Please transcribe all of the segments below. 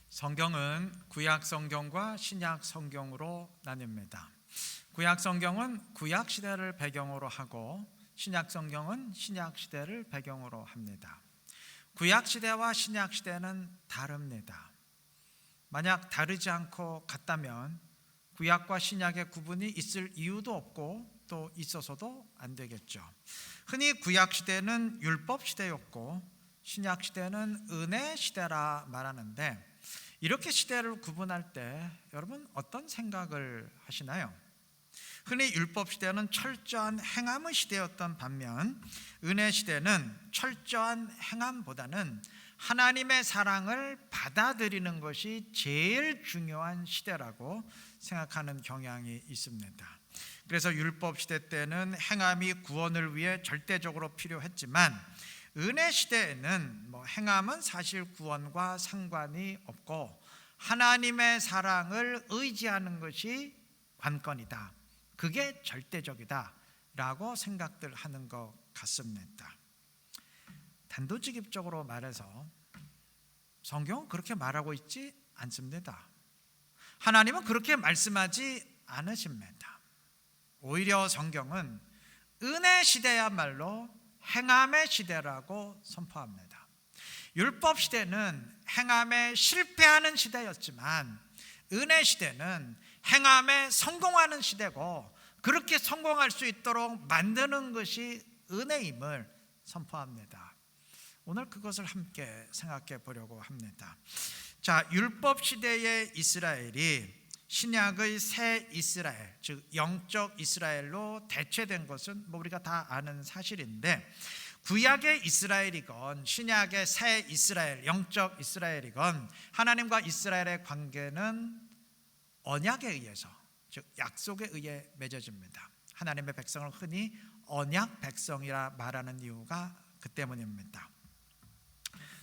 성경은 구약 성경과 신약 성경으로 나뉩니다. 구약 성경은 구약 시대를 배경으로 하고 신약 성경은 신약 시대를 배경으로 합니다. 구약 시대와 신약 시대는 다릅니다. 만약 다르지 않고 같다면 구약과 신약의 구분이 있을 이유도 없고 또 있어서도 안 되겠죠. 흔히 구약 시대는 율법 시대였고 신약 시대는 은혜 시대라 말하는데, 이렇게 시대를 구분할 때 여러분 어떤 생각을 하시나요? 흔히 율법 시대는 철저한 행함의 시대였던 반면 은혜 시대는 철저한 행함보다는 하나님의 사랑을 받아들이는 것이 제일 중요한 시대라고 생각하는 경향이 있습니다. 그래서 율법 시대 때는 행함이 구원을 위해 절대적으로 필요했지만 은혜 시대에는 행함은 사실 구원과 상관이 없고 하나님의 사랑을 의지하는 것이 관건이다, 그게 절대적이다 라고 생각들 하는 것 같습니다. 단도직입적으로 말해서 성경은 그렇게 말하고 있지 않습니다. 하나님은 그렇게 말씀하지 않으십니다. 오히려 성경은 은혜 시대야말로 행함의 시대라고 선포합니다. 율법 시대는 행함에 실패하는 시대였지만 은혜 시대는 행함에 성공하는 시대고, 그렇게 성공할 수 있도록 만드는 것이 은혜임을 선포합니다. 오늘 그것을 함께 생각해 보려고 합니다. 자, 율법 시대의 이스라엘이 신약의 새 이스라엘, 즉 영적 이스라엘로 대체된 것은 우리가 다 아는 사실인데, 구약의 이스라엘이건 신약의 새 이스라엘, 영적 이스라엘이건 하나님과 이스라엘의 관계는 언약에 의해서, 즉 약속에 의해 맺어집니다. 하나님의 백성을 흔히 언약 백성이라 말하는 이유가 그 때문입니다.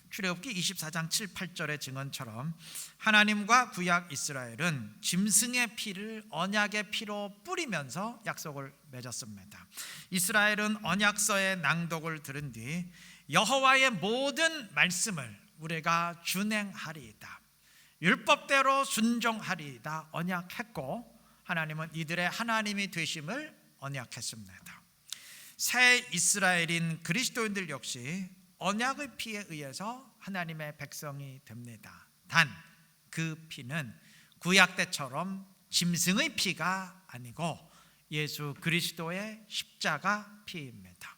출애굽기 24장 7, 8절의 증언처럼 하나님과 구약 이스라엘은 짐승의 피를 언약의 피로 뿌리면서 약속을 맺었습니다. 이스라엘은 언약서의 낭독을 들은 뒤 여호와의 모든 말씀을 우리가 준행하리이다, 율법대로 순종하리이다 언약했고, 하나님은 이들의 하나님이 되심을 언약했습니다. 새 이스라엘인 그리스도인들 역시 언약의 피에 의해서 하나님의 백성이 됩니다. 단 그 피는 구약 때처럼 짐승의 피가 아니고 예수 그리스도의 십자가 피입니다.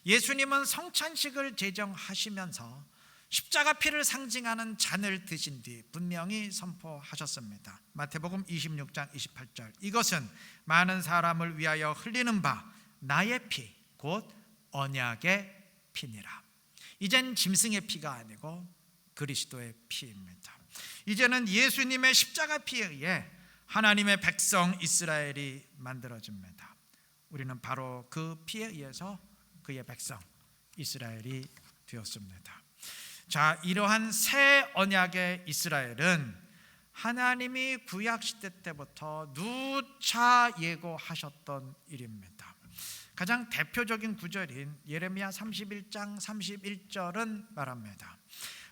예수님은 성찬식을 제정하시면서 십자가 피를 상징하는 잔을 드신 뒤 분명히 선포하셨습니다. 마태복음 26장 28절, 이것은 많은 사람을 위하여 흘리는 바 나의 피 곧 언약의 피니라. 이젠 짐승의 피가 아니고 그리스도의 피입니다. 이제는 예수님의 십자가 피에 의해 하나님의 백성 이스라엘이 만들어집니다. 우리는 바로 그 피에 의해서 그의 백성 이스라엘이 되었습니다. 자, 이러한 새 언약의 이스라엘은 하나님이 구약시대 때부터 누차 예고하셨던 일입니다. 가장 대표적인 구절인 예레미야 31장 31절은 말합니다.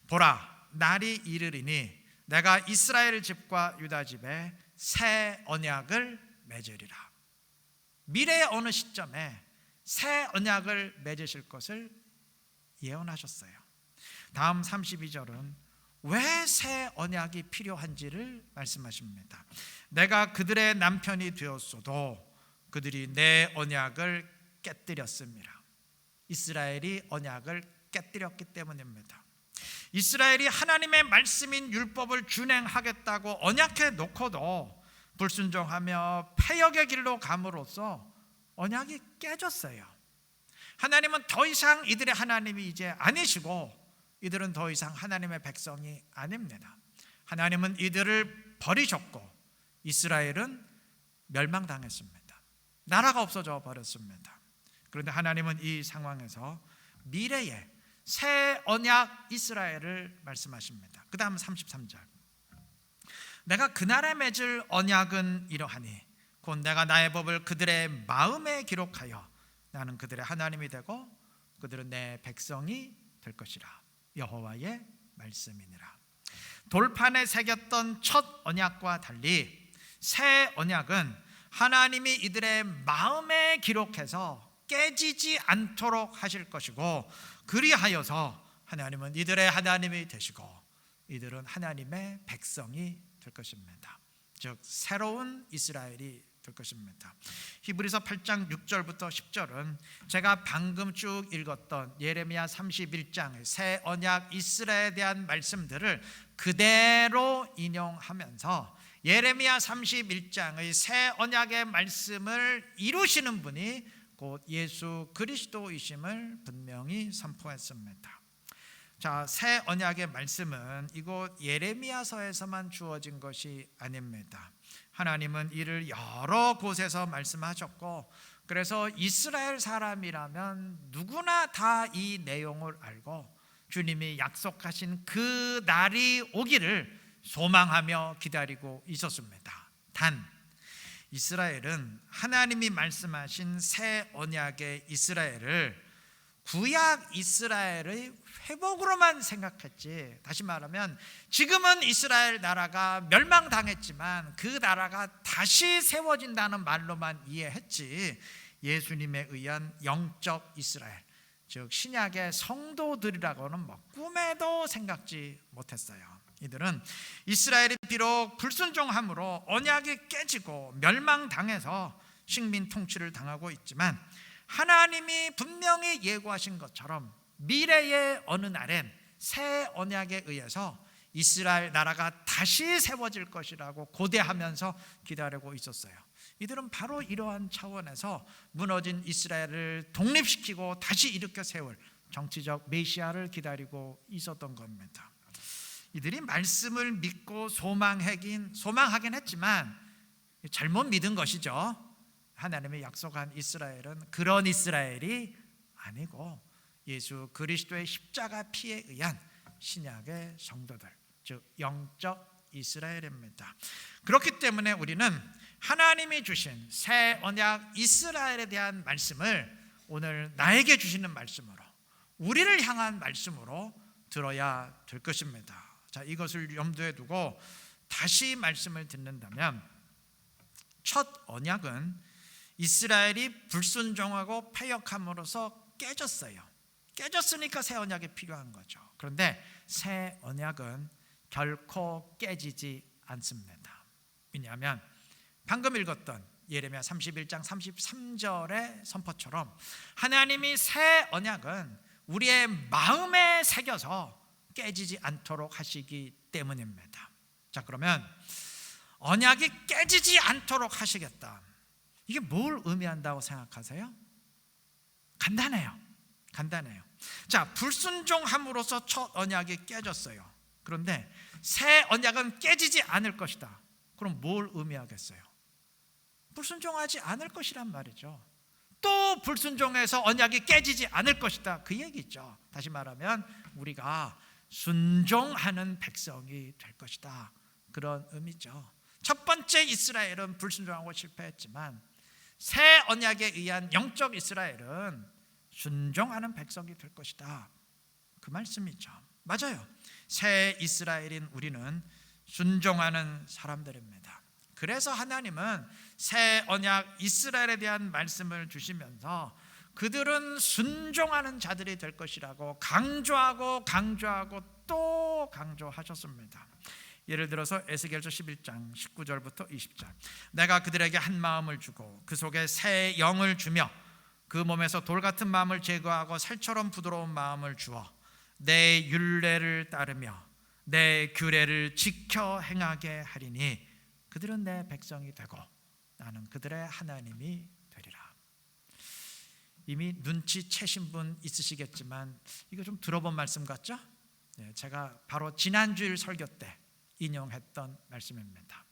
보라, 날이 이르리니 내가 이스라엘 집과 유다 집에 새 언약을 맺으리라. 미래의 어느 시점에 새 언약을 맺으실 것을 예언하셨어요. 다음 32절은 왜 새 언약이 필요한지를 말씀하십니다. 내가 그들의 남편이 되었어도 그들이 내 언약을 깨뜨렸습니다. 이스라엘이 언약을 깨뜨렸기 때문입니다. 이스라엘이 하나님의 말씀인 율법을 준행하겠다고 언약해 놓고도 불순종하며 패역의 길로 감으로써 언약이 깨졌어요. 하나님은 더 이상 이들의 하나님이 이제 아니시고 이들은 더 이상 하나님의 백성이 아닙니다. 하나님은 이들을 버리셨고 이스라엘은 멸망당했습니다. 나라가 없어져 버렸습니다. 그런데 하나님은 이 상황에서 미래의 새 언약 이스라엘을 말씀하십니다. 그 다음 33절, 내가 그날에 맺을 언약은 이러하니 곧 내가 나의 법을 그들의 마음에 기록하여 나는 그들의 하나님이 되고 그들은 내 백성이 될 것이라. 여호와의 말씀이니라. 돌판에 새겼던 첫 언약과 달리 새 언약은 하나님이 이들의 마음에 기록해서 깨지지 않도록 하실 것이고, 그리하여서 하나님은 이들의 하나님이 되시고 이들은 하나님의 백성이 될 것입니다. 즉 새로운 이스라엘이 될 것입니다. 히브리서 8장 6절부터 10절은 제가 방금 쭉 읽었던 예레미야 31장의 새 언약 이스라엘에 대한 말씀들을 그대로 인용하면서 예레미야 31장의 새 언약의 말씀을 이루시는 분이 곧 예수 그리스도이심을 분명히 선포했습니다. 자, 새 언약의 말씀은 이곳 예레미야서에서만 주어진 것이 아닙니다. 하나님은 이를 여러 곳에서 말씀하셨고, 그래서 이스라엘 사람이라면 누구나 다 이 내용을 알고 주님이 약속하신 그 날이 오기를 소망하며 기다리고 있었습니다. 단 이스라엘은 하나님이 말씀하신 새 언약의 이스라엘을 구약 이스라엘의 회복으로만 생각했지, 다시 말하면 지금은 이스라엘 나라가 멸망당했지만 그 나라가 다시 세워진다는 말로만 이해했지, 예수님에 의한 영적 이스라엘, 즉 신약의 성도들이라고는 꿈에도 생각지 못했어요. 이들은 이스라엘이 비록 불순종함으로 언약이 깨지고 멸망당해서 식민 통치를 당하고 있지만, 하나님이 분명히 예고하신 것처럼 미래의 어느 날엔 새 언약에 의해서 이스라엘 나라가 다시 세워질 것이라고 고대하면서 기다리고 있었어요. 이들은 바로 이러한 차원에서 무너진 이스라엘을 독립시키고 다시 일으켜 세울 정치적 메시아를 기다리고 있었던 겁니다. 이들이 말씀을 믿고 소망하긴 했지만 잘못 믿은 것이죠. 하나님이 약속한 이스라엘은 그런 이스라엘이 아니고 예수 그리스도의 십자가 피에 의한 신약의 성도들, 즉 영적 이스라엘입니다. 그렇기 때문에 우리는 하나님이 주신 새 언약 이스라엘에 대한 말씀을 오늘 나에게 주시는 말씀으로, 우리를 향한 말씀으로 들어야 될 것입니다. 자, 이것을 염두에 두고 다시 말씀을 듣는다면, 첫 언약은 이스라엘이 불순종하고 패역함으로써 깨졌으니까 새 언약이 필요한 거죠. 그런데 새 언약은 결코 깨지지 않습니다. 왜냐하면 방금 읽었던 예레미야 31장 33절의 선포처럼 하나님이 새 언약은 우리의 마음에 새겨서 깨지지 않도록 하시기 때문입니다. 자, 그러면 언약이 깨지지 않도록 하시겠다, 이게 뭘 의미한다고 생각하세요? 간단해요. 자, 불순종함으로써 첫 언약이 깨졌어요. 그런데 새 언약은 깨지지 않을 것이다. 그럼 뭘 의미하겠어요? 불순종하지 않을 것이란 말이죠. 또 불순종해서 언약이 깨지지 않을 것이다, 그 얘기죠. 다시 말하면 우리가 순종하는 백성이 될 것이다, 그런 의미죠. 첫 번째 이스라엘은 불순종하고 실패했지만 새 언약에 의한 영적 이스라엘은 순종하는 백성이 될 것이다, 그 말씀이죠. 맞아요. 새 이스라엘인 우리는 순종하는 사람들입니다. 그래서 하나님은 새 언약 이스라엘에 대한 말씀을 주시면서 그들은 순종하는 자들이 될 것이라고 강조하고 또 강조하셨습니다. 예를 들어서 에스겔서 11장 19절부터 20절, 내가 그들에게 한 마음을 주고 그 속에 새 영을 주며 그 몸에서 돌 같은 마음을 제거하고 살처럼 부드러운 마음을 주어 내 율례를 따르며 내 규례를 지켜 행하게 하리니 그들은 내 백성이 되고 나는 그들의 하나님이 되리라. 이미 눈치채신 분 있으시겠지만 이거 좀 들어본 말씀 같죠? 제가 바로 지난주일 설교 때 인용했던 말씀입니다.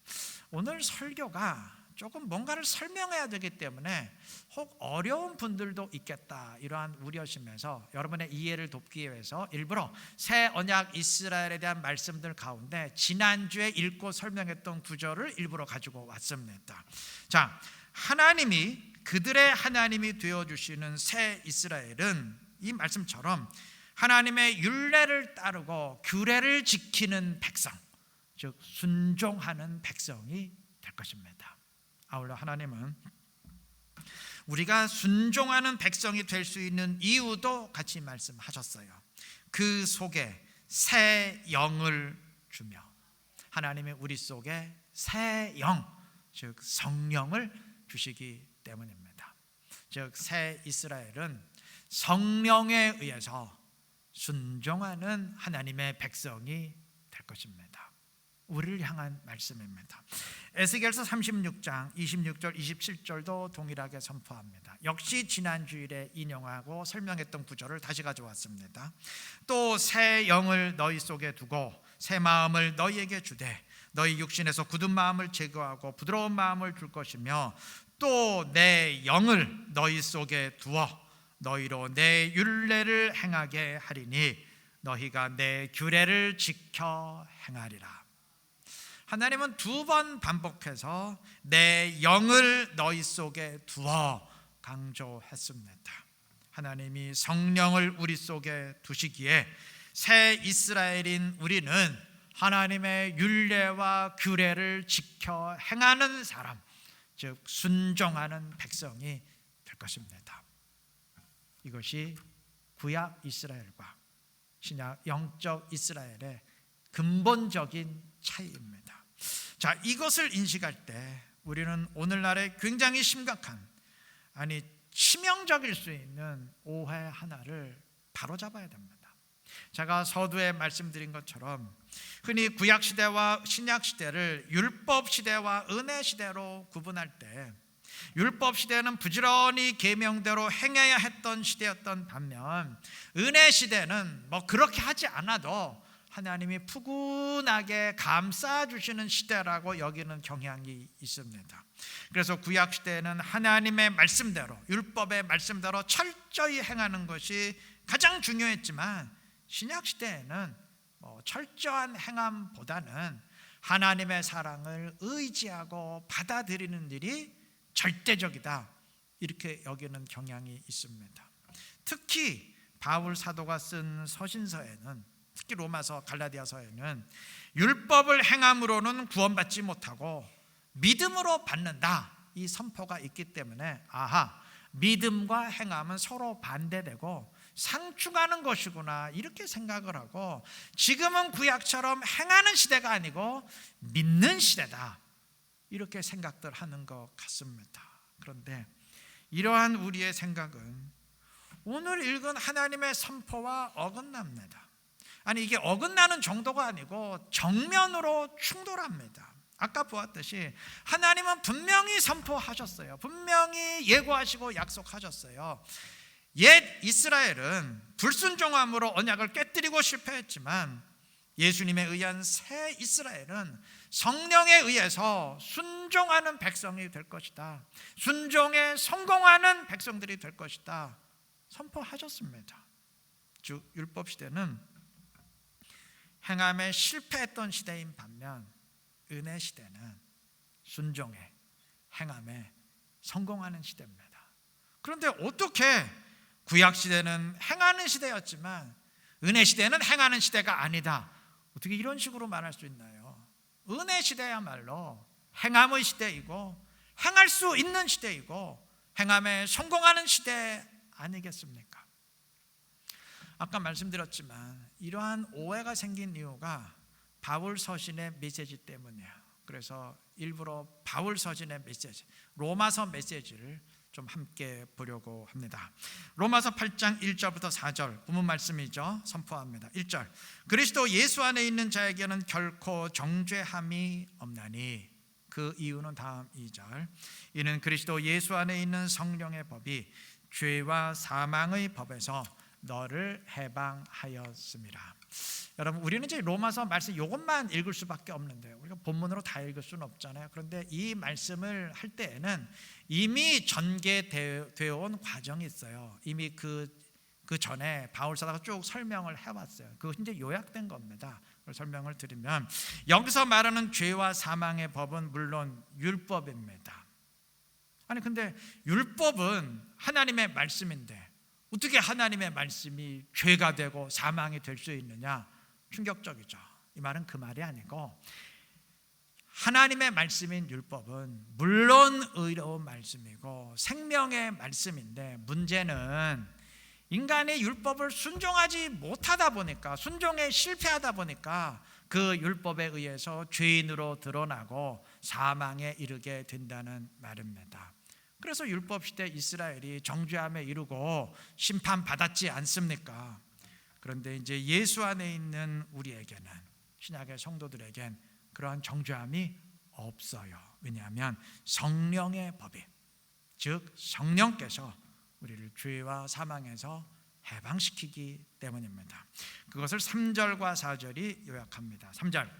오늘 설교가 조금 뭔가를 설명해야 되기 때문에 혹 어려운 분들도 있겠다, 이러한 우려심에서 여러분의 이해를 돕기 위해서 일부러 새 언약 이스라엘에 대한 말씀들 가운데 지난주에 읽고 설명했던 구절을 일부러 가지고 왔습니다. 자, 하나님이 그들의 하나님이 되어주시는 새 이스라엘은 이 말씀처럼 하나님의 율례를 따르고 규례를 지키는 백성, 즉 순종하는 백성이 될 것입니다. 아울러 하나님은 우리가 순종하는 백성이 될 수 있는 이유도 같이 말씀하셨어요. 그 속에 새 영을 주며, 하나님이 우리 속에 새 영, 즉 성령을 주시기 때문입니다. 즉 새 이스라엘은 성령에 의해서 순종하는 하나님의 백성이 될 것입니다. 우리를 향한 말씀입니다. 에스겔서 36장 26절 27절도 동일하게 선포합니다. 역시 지난 주일에 인용하고 설명했던 구절을 다시 가져왔습니다. 또 새 영을 너희 속에 두고 새 마음을 너희에게 주되 너희 육신에서 굳은 마음을 제거하고 부드러운 마음을 줄 것이며 또 내 영을 너희 속에 두어 너희로 내 율례를 행하게 하리니 너희가 내 규례를 지켜 행하리라. 하나님은 두 번 반복해서 내 영을 너희 속에 두어 강조했습니다. 하나님이 성령을 우리 속에 두시기에 새 이스라엘인 우리는 하나님의 율례와 규례를 지켜 행하는 사람, 즉 순종하는 백성이 될 것입니다. 이것이 구약 이스라엘과 신약 영적 이스라엘의 근본적인 차이입니다. 자, 이것을 인식할 때 우리는 오늘날의 굉장히 심각한, 아니 치명적일 수 있는 오해 하나를 바로잡아야 됩니다. 제가 서두에 말씀드린 것처럼 흔히 구약 시대와 신약 시대를 율법 시대와 은혜 시대로 구분할 때, 율법 시대는 부지런히 계명대로 행해야 했던 시대였던 반면 은혜 시대는 뭐 그렇게 하지 않아도 하나님이 푸근하게 감싸주시는 시대라고 여기는 경향이 있습니다. 그래서 구약 시대에는 하나님의 말씀대로, 율법의 말씀대로 철저히 행하는 것이 가장 중요했지만, 신약 시대에는 철저한 행함보다는 하나님의 사랑을 의지하고 받아들이는 일이 절대적이다, 이렇게 여기는 경향이 있습니다. 특히 바울 사도가 쓴 서신서에는, 특히 로마서, 갈라디아서에는 율법을 행함으로는 구원받지 못하고 믿음으로 받는다, 이 선포가 있기 때문에 믿음과 행함은 서로 반대되고 상충하는 것이구나, 이렇게 생각을 하고 지금은 구약처럼 행하는 시대가 아니고 믿는 시대다, 이렇게 생각들 하는 것 같습니다. 그런데 이러한 우리의 생각은 오늘 읽은 하나님의 선포와 어긋납니다. 아니, 이게 어긋나는 정도가 아니고 정면으로 충돌합니다. 아까 보았듯이 하나님은 분명히 선포하셨어요. 분명히 예고하시고 약속하셨어요. 옛 이스라엘은 불순종함으로 언약을 깨뜨리고 실패했지만 예수님에 의한 새 이스라엘은 성령에 의해서 순종하는 백성이 될 것이다, 순종에 성공하는 백성들이 될 것이다 선포하셨습니다. 즉 율법 시대는 행함에 실패했던 시대인 반면 은혜 시대는 순종에, 행함에 성공하는 시대입니다. 그런데 어떻게 구약 시대는 행하는 시대였지만 은혜 시대는 행하는 시대가 아니다, 어떻게 이런 식으로 말할 수 있나요? 은혜 시대야말로 행함의 시대이고 행할 수 있는 시대이고 행함에 성공하는 시대 아니겠습니까? 아까 말씀드렸지만 이러한 오해가 생긴 이유가 바울 서신의 메시지 때문이에요. 그래서 일부러 바울 서신의 메시지, 로마서 메시지를 좀 함께 보려고 합니다. 로마서 8장 1절부터 4절 본문 말씀이죠. 선포합니다. 1절, 그리스도 예수 안에 있는 자에게는 결코 정죄함이 없나니, 그 이유는 다음 2절, 이는 그리스도 예수 안에 있는 성령의 법이 죄와 사망의 법에서 너를 해방하였습니다. 여러분, 우리는 이제 로마서 말씀 이것만 읽을 수밖에 없는데 우리가 본문으로 다 읽을 수는 없잖아요. 그런데 이 말씀을 할 때에는 이미 전개되어 온 과정이 있어요. 이미 그 전에 바울 사도가 쭉 설명을 해왔어요. 그거 이제 요약된 겁니다. 그걸 설명을 드리면, 여기서 말하는 죄와 사망의 법은 물론 율법입니다. 아니 근데 율법은 하나님의 말씀인데 어떻게 하나님의 말씀이 죄가 되고 사망이 될 수 있느냐? 충격적이죠. 이 말은 그 말이 아니고 하나님의 말씀인 율법은 물론 의로운 말씀이고 생명의 말씀인데, 문제는 인간이 율법을 순종하지 못하다 보니까, 순종에 실패하다 보니까 그 율법에 의해서 죄인으로 드러나고 사망에 이르게 된다는 말입니다. 그래서 율법 시대 이스라엘이 정죄함에 이르고 심판받았지 않습니까? 그런데 이제 예수 안에 있는 우리에게는, 신약의 성도들에겐 그러한 정죄함이 없어요. 왜냐하면 성령의 법이, 즉 성령께서 우리를 죄와 사망에서 해방시키기 때문입니다. 그것을 3절과 4절이 요약합니다. 3절,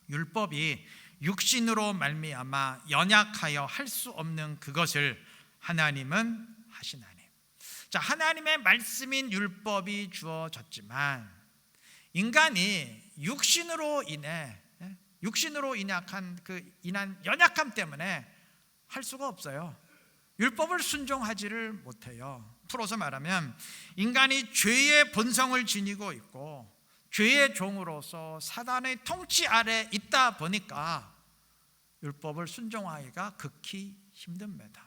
율법이 육신으로 말미암아 연약하여 할 수 없는 그것을 하나님은 하시나니. 자, 하나님의 말씀인 율법이 주어졌지만 인간이 육신으로 인한 연약함 때문에 할 수가 없어요. 율법을 순종하지를 못해요. 풀어서 말하면 인간이 죄의 본성을 지니고 있고 죄의 종으로서 사단의 통치 아래 있다 보니까 율법을 순종하기가 극히 힘듭니다.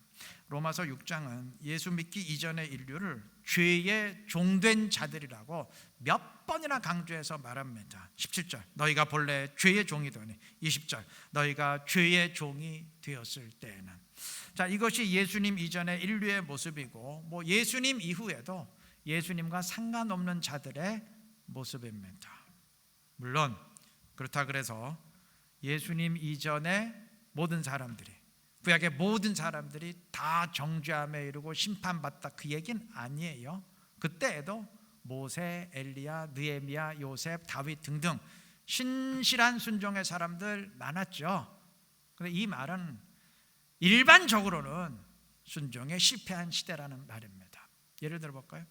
로마서 6장은 예수 믿기 이전의 인류를 죄의 종된 자들이라고 몇 번이나 강조해서 말합니다. 17절, 너희가 본래 죄의 종이더니, 20절, 너희가 죄의 종이 되었을 때에는. 자, 이것이 예수님 이전의 인류의 모습이고, 예수님 이후에도 예수님과 상관없는 자들의 모습입니다. 물론 그렇다 그래서 예수님 이전의 모든 사람들이, 구약의 모든 사람들이 다 정죄함에 이르고 심판받다, 그 얘기는 아니에요. 그때에도 모세, 엘리야, 느헤미야, 요셉, 다윗 등등 신실한 순종의 사람들 많았죠. 그런데 이 말은 일반적으로는 순종에 실패한 시대라는 말입니다. 예를 들어 볼까요?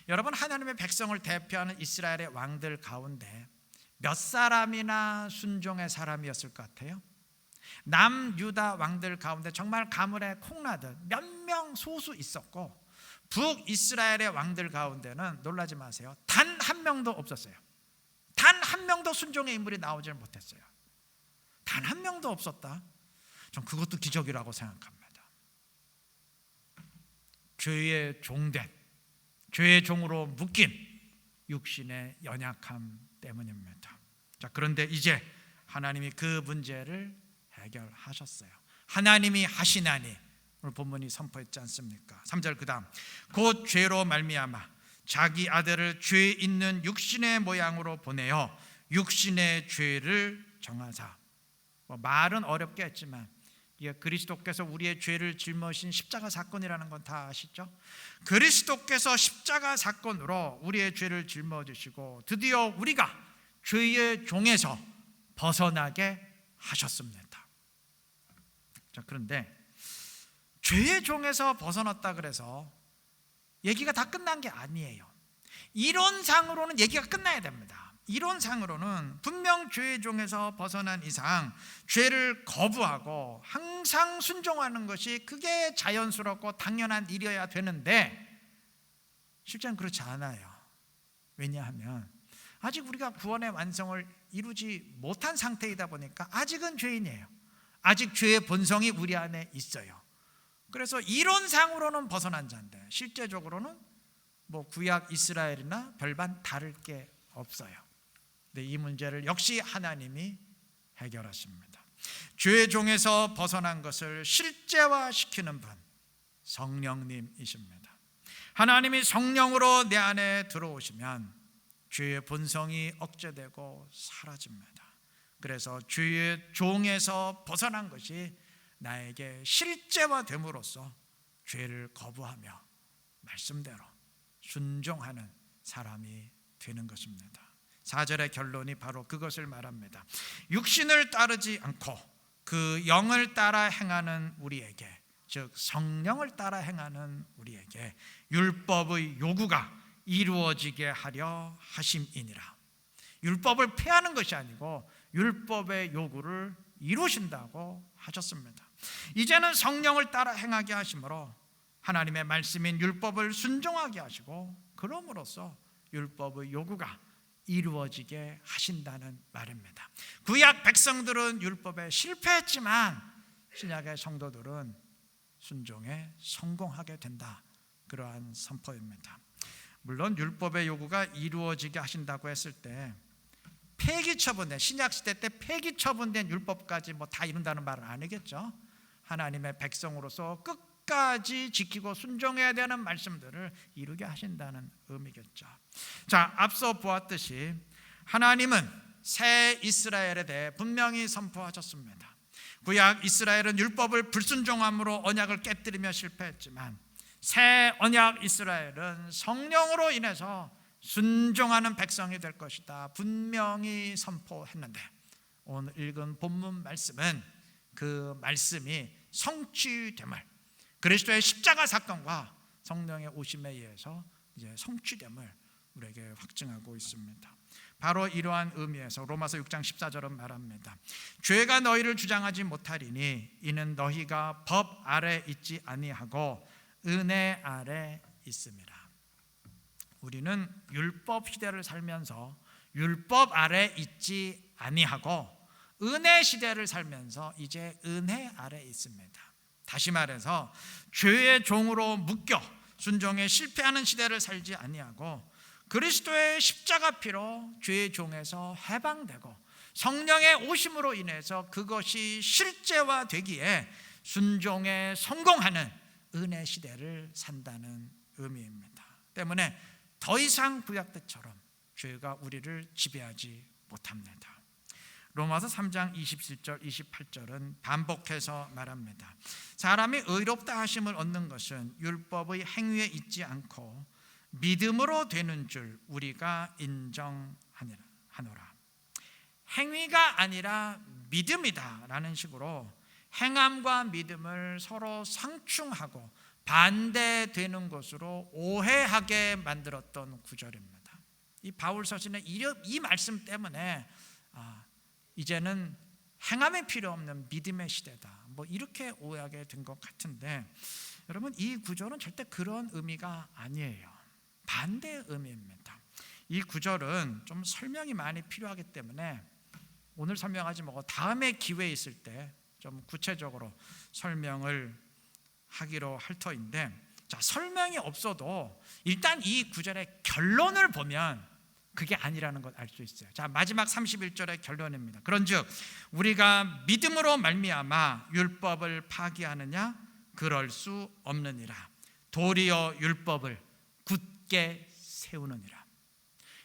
여러분, 하나님의 백성을 대표하는 이스라엘의 왕들 가운데 몇 사람이나 순종의 사람이었을 것 같아요? 남유다 왕들 가운데 정말 가물에 콩나듯 몇 명 소수 있었고, 북이스라엘의 왕들 가운데는 놀라지 마세요, 단 한 명도 없었어요. 단 한 명도 순종의 인물이 나오질 못했어요. 단 한 명도 없었다? 전 그것도 기적이라고 생각합니다. 죄의 종된, 죄의 종으로 묶인 육신의 연약함 때문입니다. 자, 그런데 이제 하나님이 그 문제를 해결하셨어요. 하나님이 하시나니, 오늘 본문이 선포했지 않습니까? 3절 그 다음, 곧 죄로 말미암아 자기 아들을 죄 있는 육신의 모양으로 보내어 육신의 죄를 정하사. 말은 어렵게 했지만 이게 그리스도께서 우리의 죄를 짊어진 십자가 사건이라는 건 다 아시죠? 그리스도께서 십자가 사건으로 우리의 죄를 짊어지시고 드디어 우리가 죄의 종에서 벗어나게 하셨습니다. 자, 그런데 죄의 종에서 벗어났다 그래서 얘기가 다 끝난 게 아니에요. 이론상으로는 얘기가 끝나야 됩니다. 이론상으로는 분명 죄의 종에서 벗어난 이상 죄를 거부하고 항상 순종하는 것이 그게 자연스럽고 당연한 일이어야 되는데, 실제는 그렇지 않아요. 왜냐하면 아직 우리가 구원의 완성을 이루지 못한 상태이다 보니까 아직은 죄인이에요. 아직 죄의 본성이 우리 안에 있어요. 그래서 이론상으로는 벗어난 자인데 실제적으로는 구약 이스라엘이나 별반 다를 게 없어요. 근데 이 문제를 역시 하나님이 해결하십니다. 죄의 종에서 벗어난 것을 실제화시키는 분, 성령님이십니다. 하나님이 성령으로 내 안에 들어오시면 죄의 본성이 억제되고 사라집니다. 그래서 죄의 종에서 벗어난 것이 나에게 실제화됨으로써 죄를 거부하며 말씀대로 순종하는 사람이 되는 것입니다. 4절의 결론이 바로 그것을 말합니다. 육신을 따르지 않고 그 영을 따라 행하는 우리에게, 즉 성령을 따라 행하는 우리에게 율법의 요구가 이루어지게 하려 하심이니라. 율법을 폐하는 것이 아니고 율법의 요구를 이루신다고 하셨습니다. 이제는 성령을 따라 행하게 하심으로 하나님의 말씀인 율법을 순종하게 하시고, 그럼으로써 율법의 요구가 이루어지게 하신다는 말입니다. 구약 백성들은 율법에 실패했지만 신약의 성도들은 순종에 성공하게 된다. 그러한 선포입니다. 물론 율법의 요구가 이루어지게 하신다고 했을 때 폐기 처분된, 신약 시대 때 폐기 처분된 율법까지 뭐 다 이룬다는 말은 아니겠죠. 하나님의 백성으로서 끝까지 지키고 순종해야 되는 말씀들을 이루게 하신다는 의미겠죠. 자, 앞서 보았듯이 하나님은 새 이스라엘에 대해 분명히 선포하셨습니다. 구약 이스라엘은 율법을 불순종함으로 언약을 깨뜨리며 실패했지만 새 언약 이스라엘은 성령으로 인해서 순종하는 백성이 될 것이다 분명히 선포했는데, 오늘 읽은 본문 말씀은 그 말씀이 성취됨을, 그리스도의 십자가 사건과 성령의 오심에 의해서 이제 성취됨을 우리에게 확증하고 있습니다. 바로 이러한 의미에서 로마서 6장 14절은 말합니다. 죄가 너희를 주장하지 못하리니 이는 너희가 법 아래 있지 아니하고 은혜 아래 있음이라. 우리는 율법 시대를 살면서 율법 아래 있지 아니하고 은혜 시대를 살면서 이제 은혜 아래 있습니다. 다시 말해서 죄의 종으로 묶여 순종에 실패하는 시대를 살지 아니하고 그리스도의 십자가 피로 죄의 종에서 해방되고 성령의 오심으로 인해서 그것이 실제화되기에 순종에 성공하는 은혜 시대를 산다는 의미입니다. 때문에 더 이상 구약 때처럼 죄가 우리를 지배하지 못합니다. 로마서 3장 27절 28절은 반복해서 말합니다. 사람이 의롭다 하심을 얻는 것은 율법의 행위에 있지 않고 믿음으로 되는 줄 우리가 인정하노라. 행위가 아니라 믿음이다라는 식으로 행함과 믿음을 서로 상충하고 반대되는 것으로 오해하게 만들었던 구절입니다. 이 바울 서신의 이 말씀 때문에 이제는 행함이 필요 없는 믿음의 시대다, 뭐 이렇게 오해하게 된 것 같은데, 여러분 이 구절은 절대 그런 의미가 아니에요. 반대의 의미입니다. 이 구절은 좀 설명이 많이 필요하기 때문에 오늘 설명하지 말고 다음에 기회 있을 때 좀 구체적으로 설명을 하기로 할 터인데, 자, 설명이 없어도 일단 이 구절의 결론을 보면 그게 아니라는 걸 알 수 있어요. 자, 마지막 31절의 결론입니다. 그런즉 우리가 믿음으로 말미암아 율법을 파기하느냐? 그럴 수 없느니라. 도리어 율법을 굳게 세우느니라.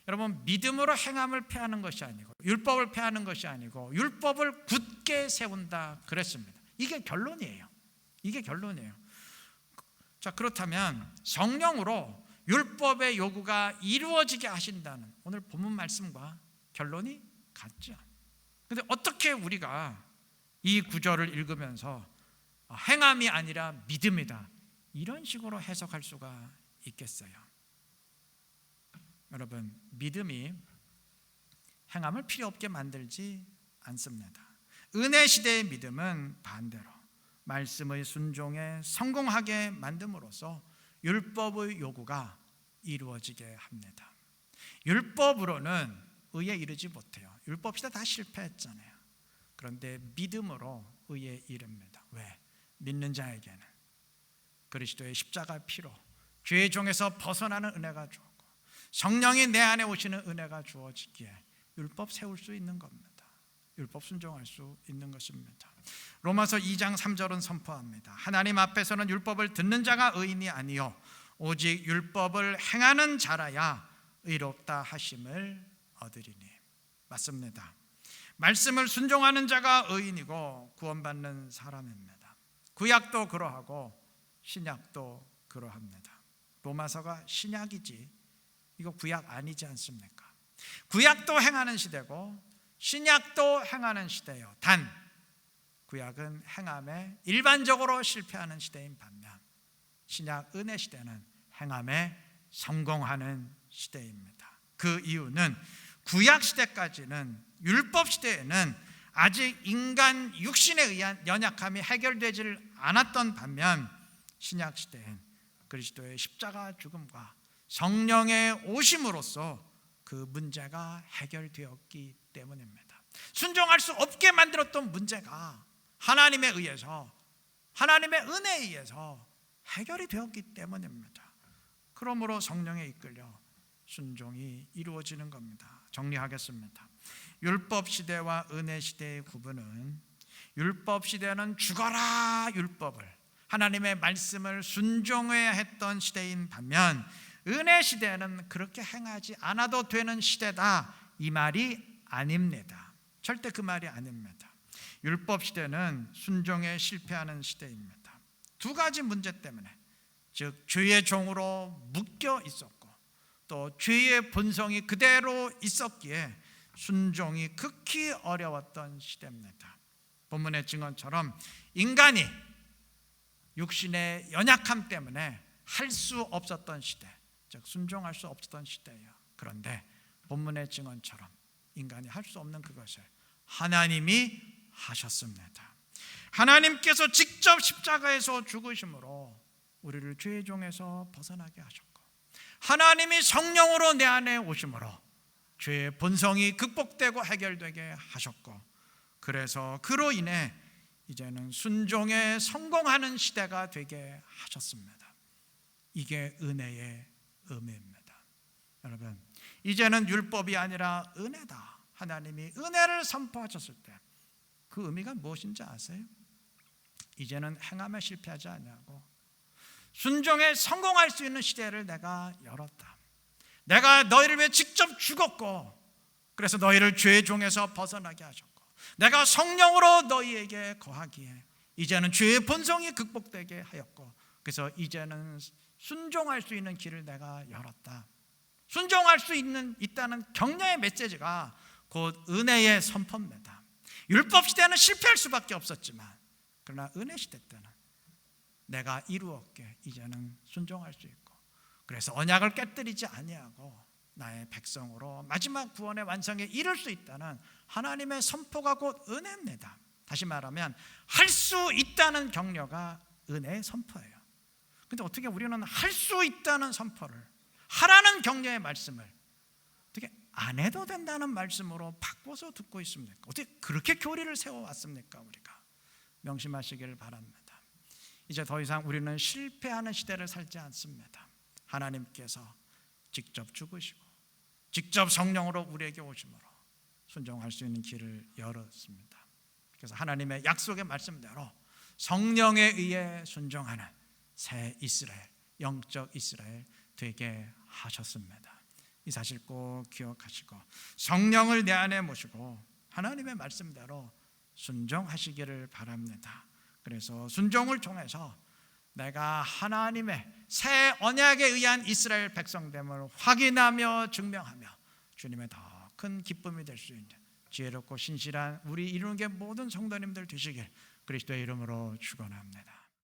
여러분, 믿음으로 행함을 폐하는 것이 아니고 율법을 폐하는 것이 아니고 율법을 굳게 세운다 그랬습니다. 이게 결론이에요. 이게 결론이에요. 자, 그렇다면 성령으로 율법의 요구가 이루어지게 하신다는 오늘 본문 말씀과 결론이 같죠. 그런데 어떻게 우리가 이 구절을 읽으면서 행함이 아니라 믿음이다 이런 식으로 해석할 수가 있겠어요? 여러분, 믿음이 행함을 필요 없게 만들지 않습니다. 은혜 시대의 믿음은 반대로 말씀의 순종에 성공하게 만듦으로써 율법의 요구가 이루어지게 합니다. 율법으로는 의에 이르지 못해요. 율법 시대 다 실패했잖아요. 그런데 믿음으로 의에 이릅니다. 왜? 믿는 자에게는 그리스도의 십자가 피로 죄의 종에서 벗어나는 은혜가 주었고 성령이 내 안에 오시는 은혜가 주어지기에 율법 세울 수 있는 겁니다. 율법 순종할 수 있는 것입니다. 로마서 2장 3절은 선포합니다. 하나님 앞에서는 율법을 듣는 자가 의인이 아니요 오직 율법을 행하는 자라야 의롭다 하심을 얻으리니. 맞습니다. 말씀을 순종하는 자가 의인이고 구원받는 사람입니다. 구약도 그러하고 신약도 그러합니다. 로마서가 신약이지 이거 구약 아니지 않습니까? 구약도 행하는 시대고 신약도 행하는 시대예요. 단 구약은 행함에 일반적으로 실패하는 시대인 반면 신약 은혜 시대는 행함에 성공하는 시대입니다. 그 이유는 구약 시대까지는 율법 시대에는 아직 인간 육신에 의한 연약함이 해결되지를 않았던 반면 신약 시대엔 그리스도의 십자가 죽음과 성령의 오심으로써 그 문제가 해결되었기 때문입니다. 순종할 수 없게 만들었던 문제가 하나님에 의해서, 하나님의 은혜에 의해서 해결이 되었기 때문입니다. 그러므로 성령에 이끌려 순종이 이루어지는 겁니다. 정리하겠습니다. 율법 시대와 은혜 시대의 구분은, 율법 시대는 죽어라 율법을, 하나님의 말씀을 순종해야 했던 시대인 반면, 은혜 시대는 그렇게 행하지 않아도 되는 시대다, 이 말이 아닙니다. 절대 그 말이 아닙니다. 율법 시대는 순종에 실패하는 시대입니다. 두 가지 문제 때문에, 즉 죄의 종으로 묶여 있었고 또 죄의 본성이 그대로 있었기에 순종이 극히 어려웠던 시대입니다. 본문의 증언처럼 인간이 육신의 연약함 때문에 할 수 없었던 시대, 즉 순종할 수 없었던 시대예요. 그런데 본문의 증언처럼 인간이 할 수 없는 그것을 하나님이 하셨습니다. 하나님께서 직접 십자가에서 죽으심으로 우리를 죄의 종에서 벗어나게 하셨고, 하나님이 성령으로 내 안에 오심으로 죄의 본성이 극복되고 해결되게 하셨고, 그래서 그로 인해 이제는 순종에 성공하는 시대가 되게 하셨습니다. 이게 은혜의 의미입니다. 여러분, 이제는 율법이 아니라 은혜다. 하나님이 은혜를 선포하셨을 때 그 의미가 무엇인지 아세요? 이제는 행함에 실패하지 아니하고 순종에 성공할 수 있는 시대를 내가 열었다. 내가 너희를 위해 직접 죽었고, 그래서 너희를 죄의 종에서 벗어나게 하셨고, 내가 성령으로 너희에게 거하기에 이제는 죄의 본성이 극복되게 하였고, 그래서 이제는 순종할 수 있는 길을 내가 열었다. 순종할 수 있다는 격려의 메시지가 곧 은혜의 선포입니다. 율법 시대는 실패할 수밖에 없었지만, 그러나 은혜 시대 때는 내가 이루었기에 이제는 순종할 수 있고, 그래서 언약을 깨뜨리지 아니하고 나의 백성으로 마지막 구원의 완성에 이를 수 있다는 하나님의 선포가 곧 은혜입니다. 다시 말하면 할 수 있다는 격려가 은혜의 선포예요. 근데 어떻게 우리는 할 수 있다는 선포를, 하라는 격려의 말씀을 어떻게 안 해도 된다는 말씀으로 바꿔서 듣고 있습니까? 어떻게 그렇게 교리를 세워왔습니까? 우리가 명심하시기를 바랍니다. 이제 더 이상 우리는 실패하는 시대를 살지 않습니다. 하나님께서 직접 죽으시고 직접 성령으로 우리에게 오심으로 순종할 수 있는 길을 열었습니다. 그래서 하나님의 약속의 말씀대로 성령에 의해 순종하는 새 이스라엘, 영적 이스라엘 되게 하셨습니다. 이 사실 꼭 기억하시고 성령을 내 안에 모시고 하나님의 말씀대로 순종하시기를 바랍니다. 그래서 순종을 통해서 내가 하나님의 새 언약에 의한 이스라엘 백성됨을 확인하며 증명하며 주님의 더 큰 기쁨이 될 수 있는 지혜롭고 신실한 우리 이루는 게 모든 성도님들 되시길 그리스도의 이름으로 축원합니다.